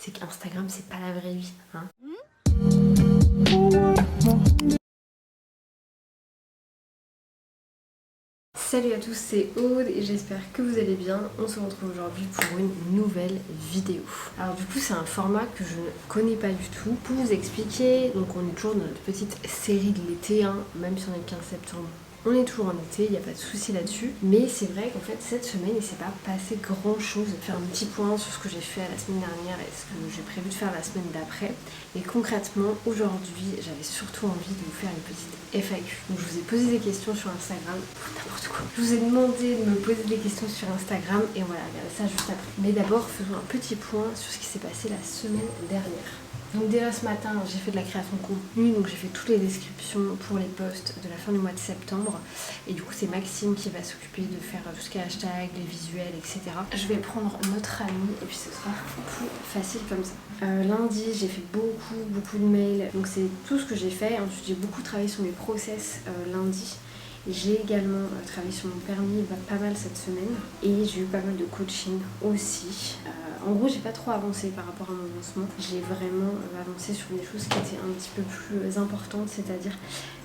C'est qu'Instagram, c'est pas la vraie vie, hein. Salut à tous, c'est Aude et j'espère que vous allez bien. On se retrouve aujourd'hui pour une nouvelle vidéo. Alors du coup, c'est un format que je ne connais pas du tout. Pour vous expliquer, donc on est toujours dans notre petite série de l'été, hein, même si on est le 15 septembre. On est toujours en été, il n'y a pas de souci là-dessus. Mais c'est vrai qu'en fait, cette semaine, il s'est pas passé grand-chose. Faire un petit point sur ce que j'ai fait la semaine dernière et ce que j'ai prévu de faire la semaine d'après. Et concrètement, aujourd'hui, j'avais surtout envie de vous faire une petite FAQ. Donc je vous ai posé des questions sur Instagram, n'importe quoi. Je vous ai demandé de me poser des questions sur Instagram et voilà, regardez ça juste après. Mais d'abord, faisons un petit point sur ce qui s'est passé la semaine dernière. Donc déjà ce matin, j'ai fait de la création de contenu, donc j'ai fait toutes les descriptions pour les posts de la fin du mois de septembre. Et du coup, c'est Maxime qui va s'occuper de faire tout ce qui est hashtag, les visuels, etc. Je vais prendre notre ami et puis ce sera plus facile comme ça. Lundi, j'ai fait beaucoup de mails, donc c'est tout ce que j'ai fait. Ensuite, j'ai beaucoup travaillé sur mes process lundi. J'ai également travaillé sur mon permis pas mal cette semaine et j'ai eu pas mal de coaching aussi. En gros, j'ai pas trop avancé par rapport à mon lancement. J'ai vraiment avancé sur des choses qui étaient un petit peu plus importantes, c'est-à-dire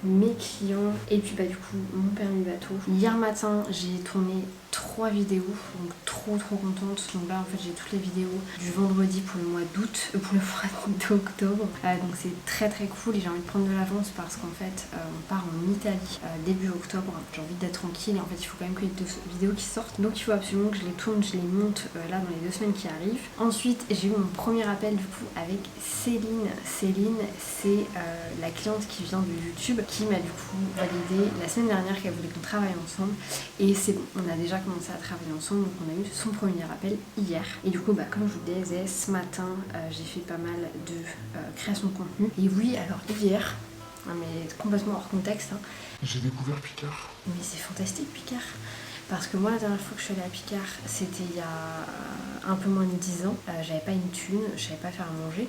mes clients et puis du coup mon permis bateau. Hier matin, j'ai tourné 3 vidéos, donc trop contente. Donc là en fait j'ai toutes les vidéos du vendredi pour le mois d'août, pour le mois d'octobre. Donc c'est très cool et j'ai envie de prendre de l'avance parce qu'en fait on part en Italie début octobre. J'ai envie d'être tranquille et en fait il faut quand même qu'il y ait 2 vidéos qui sortent. Donc il faut absolument que je les tourne, je les monte là dans les 2 semaines qui arrivent. Ensuite j'ai eu mon premier appel du coup avec Céline. Céline c'est la cliente qui vient de YouTube qui m'a du coup validé la semaine dernière qu'elle voulait qu'on travaille ensemble et c'est bon, on a déjà commencé à travailler ensemble, donc on a eu son premier appel hier. Et du coup, comme je vous disais, ce matin, j'ai fait pas mal de création de contenu. Et oui, alors hier, mais complètement hors contexte, hein, j'ai découvert Picard. mais c'est fantastique Picard. Parce que moi, la dernière fois que je suis allée à Picard, c'était il y a un peu moins de 10 ans. J'avais pas une thune, je savais pas faire à manger.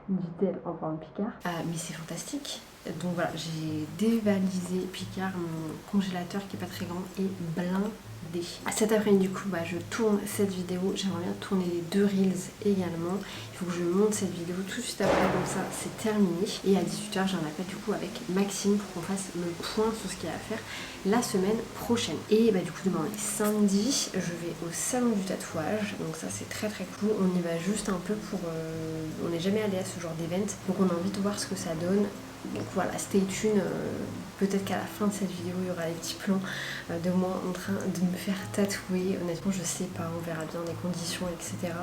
Dit-elle en parlant de Picard. Mais c'est fantastique. Donc voilà, j'ai dévalisé Picard, mon congélateur qui est pas très grand et blindé. Cet après-midi du coup je tourne cette vidéo, j'aimerais bien tourner les 2 reels également. Il faut que je monte cette vidéo tout de suite après, comme ça c'est terminé. Et à 18h j'ai un appel du coup avec Maxime pour qu'on fasse le point sur ce qu'il y a à faire la semaine prochaine. Et du coup demain est samedi, je vais au salon du tatouage, donc ça c'est très cool. On y va juste un peu pour... on n'est jamais allé à ce genre d'événement, donc on a envie de voir ce que ça donne. Donc voilà, stay tuned, peut-être qu'à la fin de cette vidéo il y aura les petits plans de moi en train de me faire tatouer. Honnêtement je sais pas, on verra bien les conditions, etc.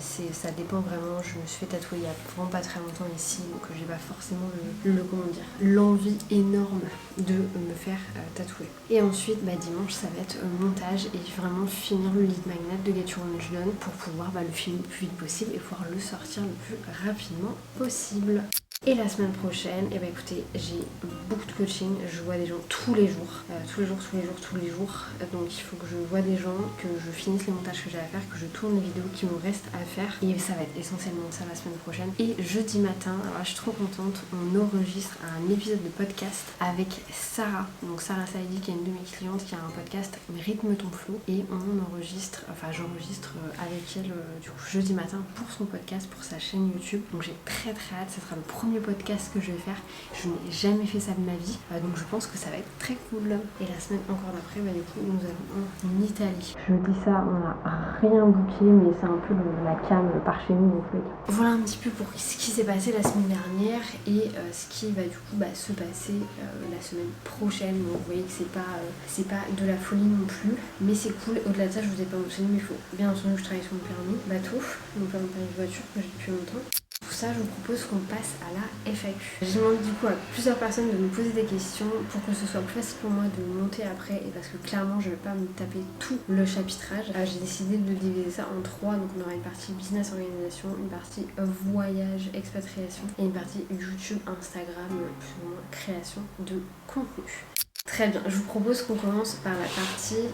Ça dépend vraiment, je me suis fait tatouer il y a vraiment pas très longtemps ici, donc j'ai pas forcément l'envie énorme de me faire tatouer. Et ensuite dimanche ça va être montage et vraiment finir le lead magnet de Get Your Orange Done pour pouvoir le filmer le plus vite possible et pouvoir le sortir le plus rapidement possible. Et la semaine prochaine, écoutez, j'ai beaucoup de coaching, je vois des gens tous les jours. Donc il faut que je vois des gens, que je finisse les montages que j'ai à faire, que je tourne les vidéos qui me restent à faire. Et ça va être essentiellement ça la semaine prochaine. Et jeudi matin, alors là, je suis trop contente, on enregistre un épisode de podcast avec Sarah. Donc Sarah Saidi qui est une de mes clientes qui a un podcast Rythme ton flow. Et j'enregistre avec elle du coup jeudi matin pour son podcast, pour sa chaîne YouTube. Donc j'ai très hâte, ce sera le premier podcast que je vais faire. Je n'ai jamais fait ça de ma vie, donc je pense que ça va être très cool. Et la semaine encore d'après, du coup, nous allons en Italie. Je dis ça, on n'a rien booké, mais c'est un peu la cam par chez nous en fait. Voilà un petit peu pour ce qui s'est passé la semaine dernière et ce qui va du coup se passer la semaine prochaine. Donc vous voyez que c'est pas de la folie non plus, mais c'est cool. Au-delà de ça, je vous ai pas mentionné, mais il faut bien entendu que je travaille sur mon permis bateau, donc mon permis de voiture que j'ai depuis longtemps. Pour ça, je vous propose qu'on passe à la FAQ. J'ai demandé du coup à plusieurs personnes de me poser des questions pour que ce soit plus facile pour moi de monter après et parce que clairement je vais pas me taper tout le chapitrage. J'ai décidé de diviser ça en 3, donc on aura une partie business organisation, une partie voyage, expatriation et une partie YouTube, Instagram, plus ou moins création de contenu. Très bien, je vous propose qu'on commence par la partie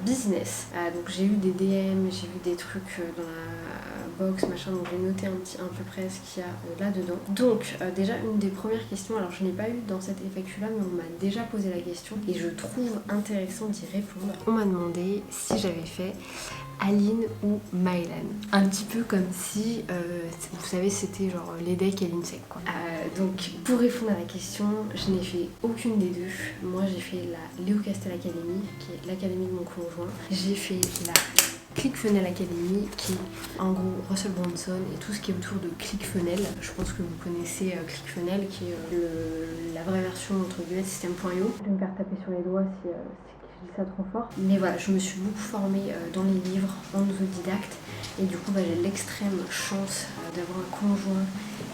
business. Donc j'ai eu des DM, j'ai vu des trucs dans la box, machin, donc j'ai noté un peu près ce qu'il y a là-dedans. Donc déjà une des premières questions, alors je n'ai pas eu dans cette FAQ-là, mais on m'a déjà posé la question et je trouve intéressant d'y répondre. On m'a demandé si j'avais fait Aline ou Mylan. Un petit peu comme si, vous savez, c'était genre l'EDEC et l'INSEC quoi. Donc pour répondre à la question, je n'ai fait aucune des deux. Moi j'ai fait la Léo Castel Academy, qui est l'académie de mon conjoint. J'ai fait la ClickFunnels Academy, qui est en gros Russell Brunson et tout ce qui est autour de ClickFunnels. Je pense que vous connaissez ClickFunnels, qui est la vraie version entre guillemets de System.io. Je vais me faire taper sur les doigts si je dis ça trop fort. Mais voilà, je me suis beaucoup formée dans les livres, en autodidacte. Et du coup, j'ai l'extrême chance d'avoir un conjoint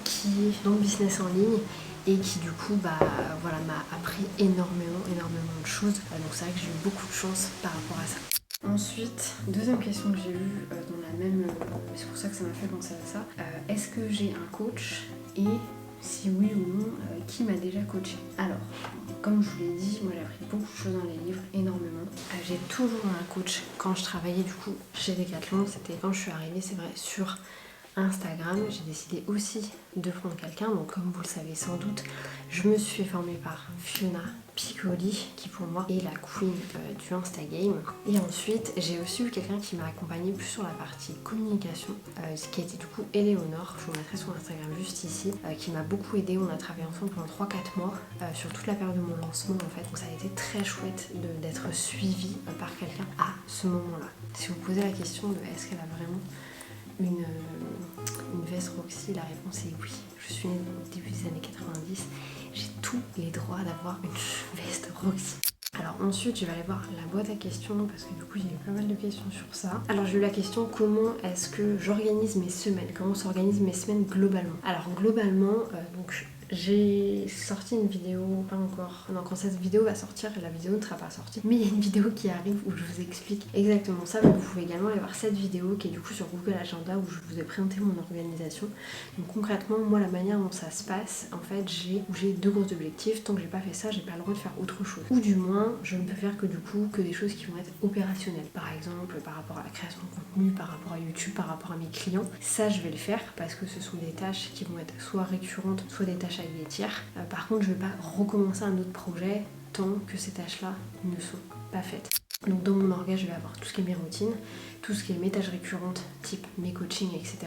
qui est dans le business en ligne et qui du coup m'a appris énormément de choses. Donc c'est vrai que j'ai eu beaucoup de chance par rapport à ça. Ensuite, deuxième question que j'ai eue dans la même... c'est pour ça que ça m'a fait penser à ça. Est-ce que j'ai un coach et si oui ou non, qui m'a déjà coaché? Alors, comme je vous l'ai dit, moi j'ai appris beaucoup de choses dans les livres, énormément. J'ai toujours eu un coach quand je travaillais du coup chez Decathlon. C'était quand je suis arrivée, c'est vrai, sur Instagram. J'ai décidé aussi de prendre quelqu'un, donc comme vous le savez sans doute, je me suis fait former par Fiona Piccoli, qui pour moi est la queen du Instagame. Et ensuite j'ai aussi eu quelqu'un qui m'a accompagnée plus sur la partie communication, qui a été du coup Éléonore, je vous mettrai son Instagram juste ici, qui m'a beaucoup aidée. On a travaillé ensemble pendant 3-4 mois sur toute la période de mon lancement en fait, donc ça a été très chouette d'être suivie par quelqu'un à ce moment-là. Si vous posez la question de est-ce qu'elle a vraiment une veste Roxy, la réponse est oui. Je suis née au début des années 90, j'ai tous les droits d'avoir une veste Roxy. Alors ensuite je vais aller voir la boîte à questions parce que du coup j'ai eu pas mal de questions sur ça. Alors j'ai eu la question comment est-ce que j'organise mes semaines, comment s'organisent mes semaines globalement. Alors globalement donc j'ai sorti une vidéo, pas encore, non quand cette vidéo va sortir, la vidéo ne sera pas sortie, mais il y a une vidéo qui arrive où je vous explique exactement ça, mais vous pouvez également aller voir cette vidéo qui est du coup sur Google Agenda où je vous ai présenté mon organisation. Donc concrètement, moi la manière dont ça se passe, en fait j'ai deux gros objectifs, tant que j'ai pas fait ça, j'ai pas le droit de faire autre chose. Ou du moins, je ne peux faire que du coup que des choses qui vont être opérationnelles. Par exemple, par rapport à la création de contenu, par rapport à YouTube, par rapport à mes clients, ça je vais le faire parce que ce sont des tâches qui vont être soit récurrentes, soit des tâches avec des tiers. Par contre, je vais pas recommencer un autre projet tant que ces tâches-là ne sont pas faites. Donc dans mon orga, je vais avoir tout ce qui est mes routines, tout ce qui est mes tâches récurrentes, type mes coachings, etc.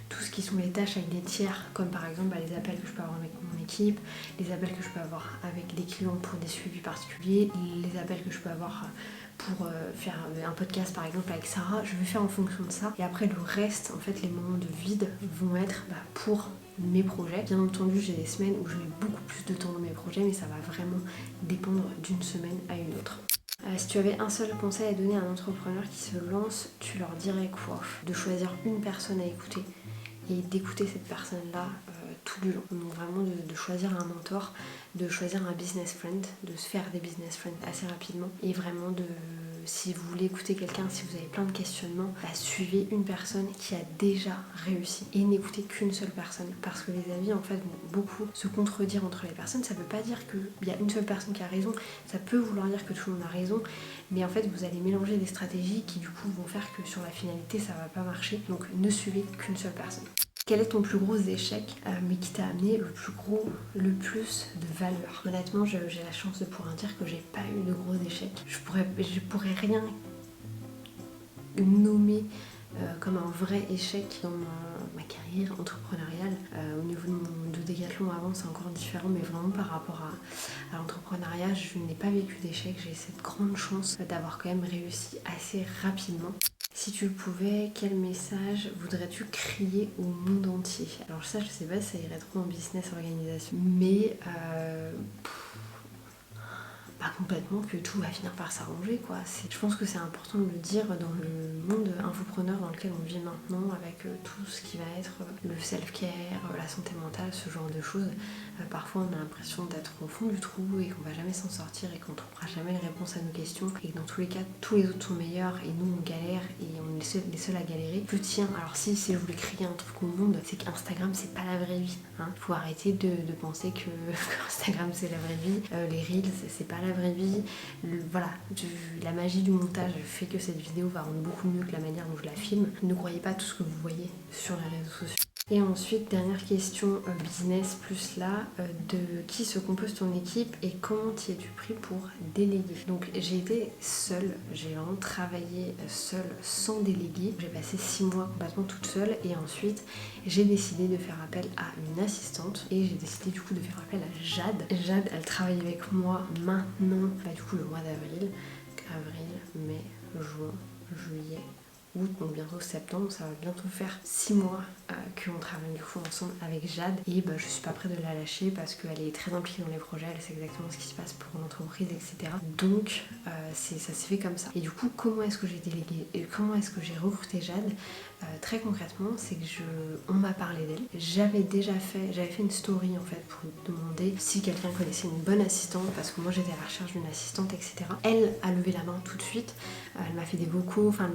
Tout ce qui sont les tâches avec des tiers, comme par exemple les appels que je peux avoir avec mon équipe, les appels que je peux avoir avec des clients pour des suivis particuliers, les appels que je peux avoir pour faire un podcast par exemple avec Sarah, je vais faire en fonction de ça. Et après le reste, en fait les moments de vide vont être pour mes projets. Bien entendu, j'ai des semaines où je mets beaucoup plus de temps dans mes projets, mais ça va vraiment dépendre d'une semaine à une autre. Si tu avais un seul conseil à donner à un entrepreneur qui se lance, tu leur dirais quoi? De choisir une personne à écouter et d'écouter cette personne-là tout du long. Donc vraiment de choisir un mentor, de choisir un business friend, de se faire des business friends assez rapidement et vraiment si vous voulez écouter quelqu'un, si vous avez plein de questionnements, suivez une personne qui a déjà réussi et n'écoutez qu'une seule personne parce que les avis en fait vont beaucoup se contredire entre les personnes. Ça veut pas dire qu'il y a une seule personne qui a raison, ça peut vouloir dire que tout le monde a raison, mais en fait vous allez mélanger des stratégies qui du coup vont faire que sur la finalité ça va pas marcher. Donc ne suivez qu'une seule personne. Quel est ton plus gros échec, mais qui t'a amené le plus de valeur? Honnêtement, j'ai la chance de pouvoir dire que j'ai pas eu de gros échecs. Je pourrais rien nommer comme un vrai échec dans ma carrière entrepreneuriale. Au niveau de Decathlon avant, c'est encore différent, mais vraiment par rapport à l'entrepreneuriat, je n'ai pas vécu d'échec. J'ai cette grande chance d'avoir quand même réussi assez rapidement. Si tu le pouvais, quel message voudrais-tu crier au monde entier? Alors ça, je sais pas si ça irait trop en business organisation, mais pas complètement, que tout va finir par s'arranger quoi. Je pense que c'est important de le dire dans le monde infopreneur dans lequel on vit maintenant, avec tout ce qui va être le self-care, la santé mentale, ce genre de choses. Parfois on a l'impression d'être au fond du trou et qu'on va jamais s'en sortir et qu'on trouvera jamais les réponses à nos questions et que dans tous les cas tous les autres sont meilleurs et nous on galère et on est les seuls à galérer. Je tiens, alors si je voulais crier un truc au monde, c'est qu'Instagram c'est pas la vraie vie. Faut arrêter de penser que Instagram c'est la vraie vie, les reels c'est pas la la vraie vie. Voilà, la magie du montage fait que cette vidéo va rendre beaucoup mieux que la manière dont je la filme. Ne croyez pas tout ce que vous voyez sur les réseaux sociaux. Et ensuite, dernière question business plus là, de qui se compose ton équipe et comment t'y es-tu pris pour déléguer? Donc j'ai été seule, j'ai vraiment travaillé seule sans déléguer. J'ai passé 6 mois complètement toute seule et ensuite j'ai décidé de faire appel à une assistante et j'ai décidé du coup de faire appel à Jade. Jade, elle travaille avec moi maintenant, du coup le mois d'avril, mai, juin, juillet, août, donc bientôt septembre, ça va bientôt faire 6 mois qu'on travaille du coup ensemble avec Jade et je suis pas prête de la lâcher parce qu'elle est très impliquée dans les projets, elle sait exactement ce qui se passe pour l'entreprise, etc. Donc ça s'est fait comme ça. Et du coup, comment est-ce que j'ai délégué et comment est-ce que j'ai recruté Jade? Très concrètement, c'est que on m'a parlé d'elle. J'avais fait une story en fait pour demander si quelqu'un connaissait une bonne assistante parce que moi j'étais à la recherche d'une assistante, etc. Elle a levé la main tout de suite. Elle m'a fait des vocaux, enfin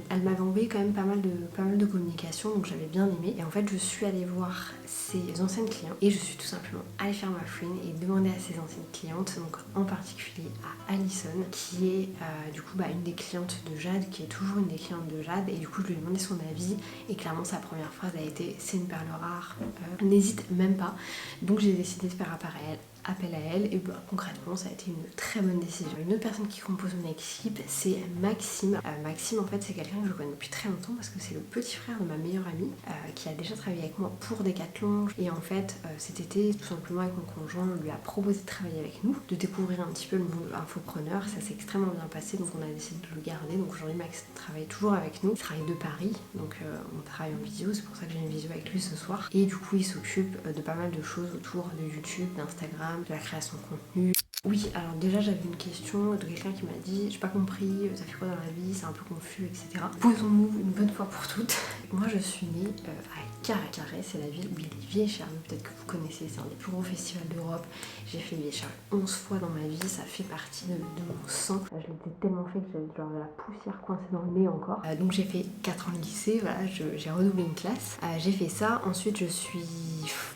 elle m'avait envoyé quand même pas mal de communication, donc j'avais bien aimé. Et en fait, je suis allée voir ses anciennes clientes et je suis tout simplement allée faire ma fouine et demander à ses anciennes clientes, donc en particulier à Alison, qui est du coup une des clientes de Jade, qui est toujours une des clientes de Jade, et du coup je lui ai demandé son avis et clairement sa première phrase a été c'est une perle rare, n'hésite même pas. Donc j'ai décidé de faire appel à elle et concrètement ça a été une très bonne décision. Une autre personne qui compose mon équipe, c'est Maxime. Maxime en fait c'est quelqu'un que je connais depuis très longtemps parce que c'est le petit frère de ma meilleure amie qui a déjà travaillé avec moi pour Decathlon, et en fait cet été tout simplement avec mon conjoint on lui a proposé de travailler avec nous, de découvrir un petit peu le monde infopreneur. Ça s'est extrêmement bien passé, donc on a décidé de le garder. Donc aujourd'hui Max travaille toujours avec nous, il travaille de Paris, donc on travaille en visio, c'est pour ça que j'ai une visio avec lui ce soir, et du coup il s'occupe de pas mal de choses autour de YouTube, d'Instagram, de la création de contenu. Oui, alors déjà j'avais une question de quelqu'un qui m'a dit j'ai pas compris, ça fait quoi dans la vie, c'est un peu confus, etc. Posons-nous une bonne fois pour toutes. Moi je suis née à Carré, c'est la ville où il y a les Vieilles Charrues, peut-être que vous connaissez, c'est un des plus gros festivals d'Europe. J'ai fait les Vieilles Charrues 11 fois dans ma vie, ça fait partie de mon sang. Je l'étais tellement fait que j'avais genre de la poussière coincée dans le nez encore. Donc j'ai fait 4 ans de lycée, voilà, j'ai redoublé une classe. J'ai fait ça, ensuite je suis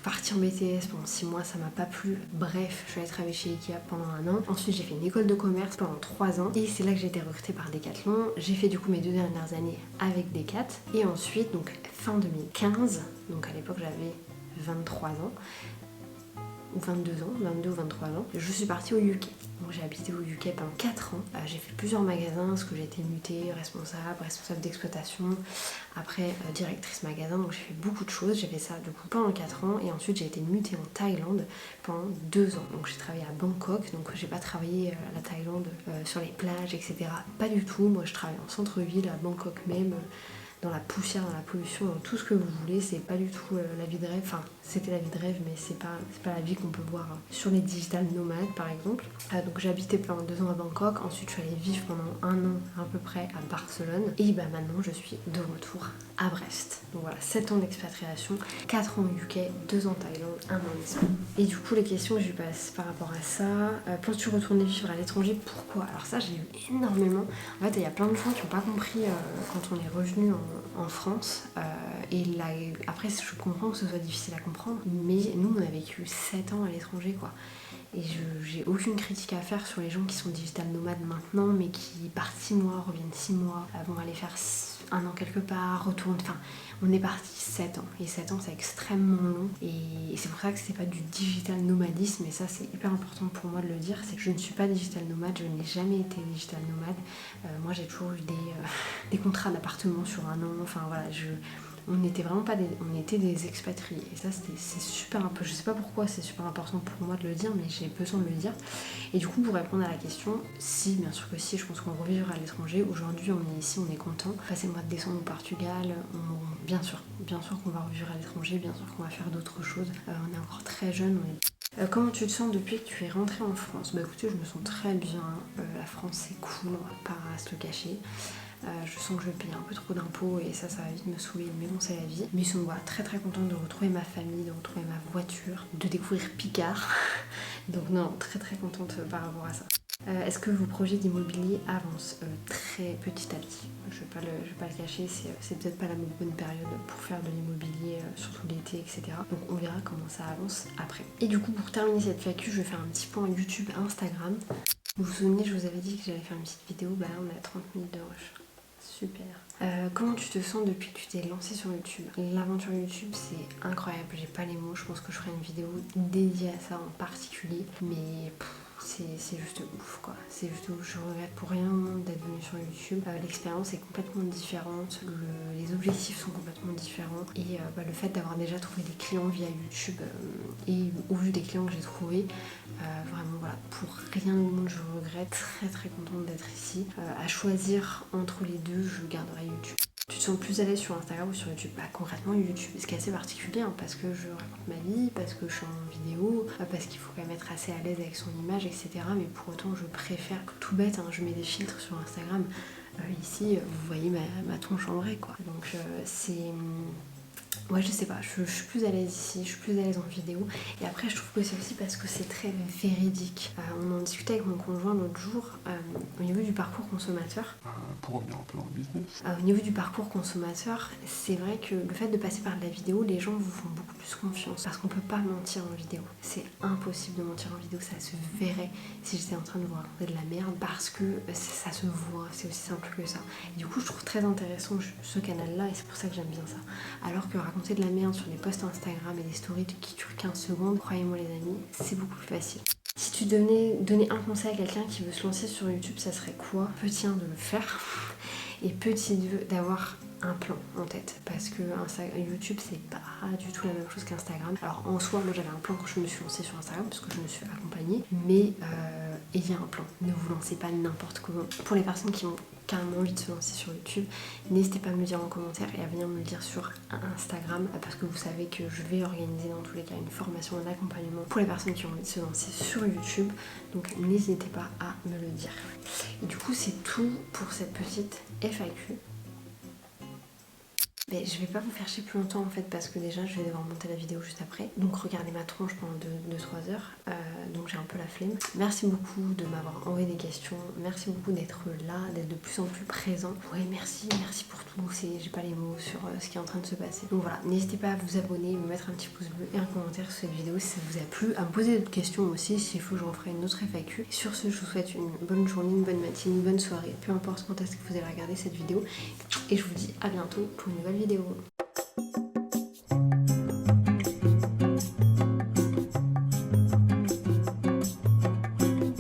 partie en BTS pendant 6 mois, ça m'a pas plu. Bref, je suis allée travailler chez Ikea pendant 1 an. Ensuite j'ai fait une école de commerce pendant 3 ans et c'est là que j'ai été recrutée par Decathlon. J'ai fait du coup mes 2 dernières années avec Decat et ensuite donc fin 2015, donc à l'époque j'avais 23 ans ou 22 ans, 22 ou 23 ans, je suis partie au UK. Donc j'ai habité au UK pendant 4 ans. J'ai fait plusieurs magasins parce que j'ai été mutée, responsable d'exploitation, après directrice magasin, donc j'ai fait beaucoup de choses. J'ai fait ça du coup pendant 4 ans et ensuite j'ai été mutée en Thaïlande pendant 2 ans. Donc j'ai travaillé à Bangkok, donc j'ai pas travaillé à la Thaïlande sur les plages, etc. Pas du tout, moi je travaille en centre-ville, à Bangkok même, dans la poussière, dans la pollution, dans tout ce que vous voulez. C'est pas du tout la vie de rêve, enfin c'était la vie de rêve mais c'est pas la vie qu'on peut voir sur les digital nomades par exemple. Donc j'ai habité pendant 2 ans à Bangkok, ensuite je suis allée vivre pendant 1 an à peu près à Barcelone et maintenant je suis de retour à Brest. Donc voilà, 7 ans d'expatriation, 4 ans au UK, 2 ans en Thaïlande, 1 an en Espagne. Et du coup les questions que je lui passe par rapport à ça, penses-tu retourner vivre à l'étranger, pourquoi? Alors ça j'ai eu énormément, en fait il y a plein de gens qui n'ont pas compris quand on est revenu en France, et là, après je comprends que ce soit difficile à comprendre, mais nous on a vécu 7 ans à l'étranger quoi. Et j'ai aucune critique à faire sur les gens qui sont digital nomades maintenant, mais qui partent 6 mois, reviennent 6 mois, vont aller faire 1 an quelque part, retournent, enfin on est parti 7 ans, et 7 ans c'est extrêmement long, et c'est pour ça que c'est pas du digital nomadisme, et ça c'est hyper important pour moi de le dire, c'est que je ne suis pas digital nomade, je n'ai jamais été digital nomade. Moi j'ai toujours eu des contrats d'appartement sur 1 an, enfin voilà, on n'était vraiment pas on était des expatriés, et ça c'est super important, je sais pas pourquoi c'est super important pour moi de le dire, mais j'ai besoin de le dire. Et du coup pour répondre à la question, si, bien sûr que si, je pense qu'on revivra à l'étranger. Aujourd'hui on est ici, on est content, passer le mois de décembre au Portugal, bien sûr qu'on va revivre à l'étranger, bien sûr qu'on va faire d'autres choses, on est encore très jeune, comment tu te sens depuis que tu es rentrée en France? Bah écoutez, je me sens très bien, la France c'est cool, on va pas se le cacher. Je sens que je paye un peu trop d'impôts et ça va vite me saouler, mais bon c'est la vie. Mais je suis très très contente de retrouver ma famille, de retrouver ma voiture, de découvrir Picard. Donc non, très très contente par rapport à ça. Est-ce que vos projets d'immobilier avancent très petit à petit? Je vais pas le cacher, c'est peut-être pas la bonne période pour faire de l'immobilier, surtout l'été, etc. Donc on verra comment ça avance après. Et du coup pour terminer cette FAQ, je vais faire un petit point YouTube, Instagram. Vous vous souvenez, je vous avais dit que j'allais faire une petite vidéo, bah là on est à 30 minutes de rush. Super. Comment tu te sens depuis que tu t'es lancée sur YouTube? L'aventure YouTube c'est incroyable, j'ai pas les mots, je pense que je ferai une vidéo dédiée à ça en particulier, mais c'est juste ouf quoi, c'est juste ouf, je regrette pour rien au monde d'être venue sur YouTube. L'expérience est complètement différente, les objectifs sont complètement différents et le fait d'avoir déjà trouvé des clients via YouTube et au vu des clients que j'ai trouvés, vraiment voilà, pour rien au monde je regrette, très contente d'être ici. À choisir entre les deux, je garderai YouTube. Tu te sens plus à l'aise sur Instagram ou sur YouTube? Concrètement YouTube, ce qui est assez particulier hein, parce que je raconte ma vie, parce que je suis en vidéo, parce qu'il faut quand même être assez à l'aise avec son image, etc. Mais pour autant je préfère, tout bête, hein, je mets des filtres sur Instagram. Ici, vous voyez ma tronche en vrai quoi. Donc c'est... Ouais, je sais pas, je suis plus à l'aise ici, je suis plus à l'aise en vidéo. Et après, je trouve que c'est aussi parce que c'est très véridique. On en discutait avec mon conjoint l'autre jour au niveau du parcours consommateur. Pour revenir un peu dans le business. Au niveau du parcours consommateur, c'est vrai que le fait de passer par de la vidéo, les gens vous font beaucoup plus confiance. Parce qu'on peut pas mentir en vidéo. C'est impossible de mentir en vidéo, ça se verrait si j'étais en train de vous raconter de la merde. Parce que ça se voit, c'est aussi simple que ça. Et du coup, je trouve très intéressant ce canal-là et c'est pour ça que j'aime bien ça. Alors que raconter de la merde sur des posts Instagram et des stories qui durent 15 secondes, croyez-moi les amis, c'est beaucoup plus facile. Si tu donnais un conseil à quelqu'un qui veut se lancer sur YouTube, ça serait quoi? Petit 1 de le faire et petit 2 d'avoir un plan en tête parce que YouTube c'est pas du tout la même chose qu'Instagram. Alors en soi moi j'avais un plan quand je me suis lancée sur Instagram parce que je me suis accompagnée, mais il y a un plan, ne vous lancez pas n'importe comment. Pour les personnes qui ont carrément envie de se lancer sur YouTube, n'hésitez pas à me le dire en commentaire et à venir me le dire sur Instagram parce que vous savez que je vais organiser dans tous les cas une formation d'accompagnement pour les personnes qui ont envie de se lancer sur YouTube, donc n'hésitez pas à me le dire. Et du coup c'est tout pour cette petite FAQ. Mais je vais pas vous faire chier plus longtemps en fait parce que déjà je vais devoir monter la vidéo juste après. Donc regardez ma tronche pendant 2-3 heures. Donc j'ai un peu la flemme. Merci beaucoup de m'avoir envoyé des questions. Merci beaucoup d'être là, d'être de plus en plus présent. Ouais merci pour tout. J'ai pas les mots sur ce qui est en train de se passer. Donc voilà, n'hésitez pas à vous abonner, me mettre un petit pouce bleu et un commentaire sur cette vidéo si ça vous a plu. À me poser d'autres questions aussi, s'il faut je referai une autre FAQ. Et sur ce, je vous souhaite une bonne journée, une bonne matinée, une bonne soirée. Peu importe quand est-ce que vous allez regarder cette vidéo. Et je vous dis à bientôt pour une nouvelle vidéo.